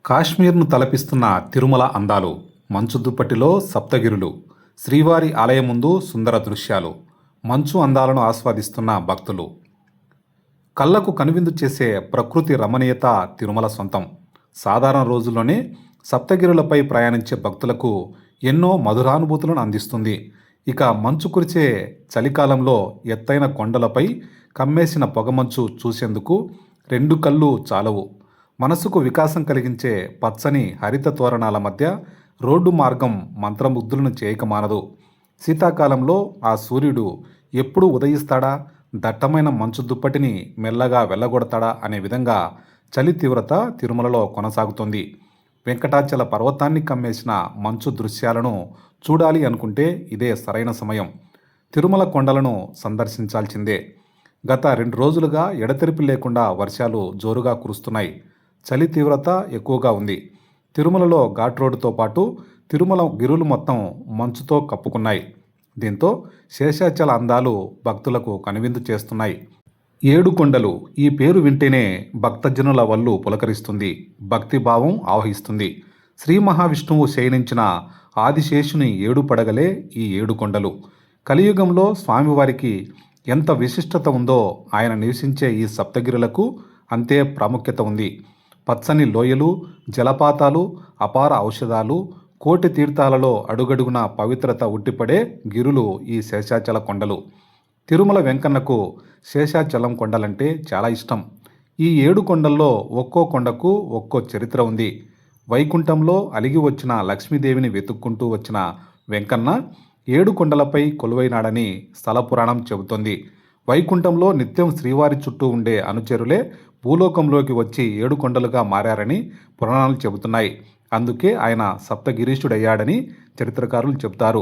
కాశ్మీర్ను తలపిస్తున్న తిరుమల అందాలు, మంచు దుప్పటిలో సప్తగిరులు, శ్రీవారి ఆలయం ముందు సుందర దృశ్యాలు, మంచు అందాలను ఆస్వాదిస్తున్న భక్తులు. కళ్ళకు కనువిందు చేసే ప్రకృతి రమణీయత తిరుమల సొంతం. సాధారణ రోజుల్లోనే సప్తగిరులపై ప్రయాణించే భక్తులకు ఎన్నో మధురానుభూతులను అందిస్తుంది. ఇక మంచు కురిసే చలికాలంలో ఎత్తైన కొండలపై కమ్మేసిన పొగమంచు చూసేందుకు రెండు కళ్ళు చాలవు. మనసుకు వికాసం కలిగించే పచ్చని హరిత తోరణాల మధ్య రోడ్డు మార్గం మంత్రముగ్ధులను చేయక మానదు. శీతాకాలంలో ఆ సూర్యుడు ఎప్పుడు ఉదయిస్తాడా, దట్టమైన మంచు దుప్పటిని మెల్లగా వెళ్ళగొడతాడా అనే విధంగా చలి తీవ్రత తిరుమలలో కొనసాగుతోంది. వెంకటాచల పర్వతాన్ని కమ్మేసిన మంచు దృశ్యాలను చూడాలి అనుకుంటే ఇదే సరైన సమయం. తిరుమల కొండలను సందర్శించాల్సిందే. గత 2 రోజులుగా ఎడతెరిపి లేకుండా వర్షాలు జోరుగా కురుస్తున్నాయి. చలి తీవ్రత ఎక్కువగా ఉంది. తిరుమలలో ఘాట్ రోడ్డుతో పాటు తిరుమల గిరులు మొత్తం మంచుతో కప్పుకున్నాయి. దీంతో శేషాచల అందాలు భక్తులకు కనువిందు చేస్తున్నాయి. 7 కొండలు ఈ పేరు వింటేనే భక్తజనుల వల్లు పులకరిస్తుంది, భక్తిభావం ఆవహిస్తుంది. శ్రీ మహావిష్ణువు శయనించిన ఆదిశేషుని 7 పడగలే ఈ 7 కొండలు. కలియుగంలో స్వామివారికి ఎంత విశిష్టత ఉందో ఆయన నివసించే ఈ సప్తగిరులకు అంతే ప్రాముఖ్యత ఉంది. పచ్చని లోయలు, జలపాతాలు, అపార ఔషధాలు, కోటి తీర్థాలలో అడుగడుగున పవిత్రత ఉట్టిపడే గిరులు ఈ శేషాచల కొండలు. తిరుమల వెంకన్నకు శేషాచలం కొండలంటే చాలా ఇష్టం. ఈ 7 కొండల్లో ఒక్కో కొండకు ఒక్కో చరిత్ర ఉంది. వైకుంఠంలో అలిగి వచ్చిన లక్ష్మీదేవిని వెతుక్కుంటూ వచ్చిన వెంకన్న 7 కొండలపై కొలువైనాడని స్థల పురాణం చెబుతోంది. వైకుంఠంలో నిత్యం శ్రీవారి చుట్టూ ఉండే అనుచరులే భూలోకంలోకి వచ్చి 7 కొండలుగా మారారని పురాణాలు చెబుతున్నాయి. అందుకే ఆయన సప్తగిరీశుడయ్యాడని చరిత్రకారులు చెబుతారు.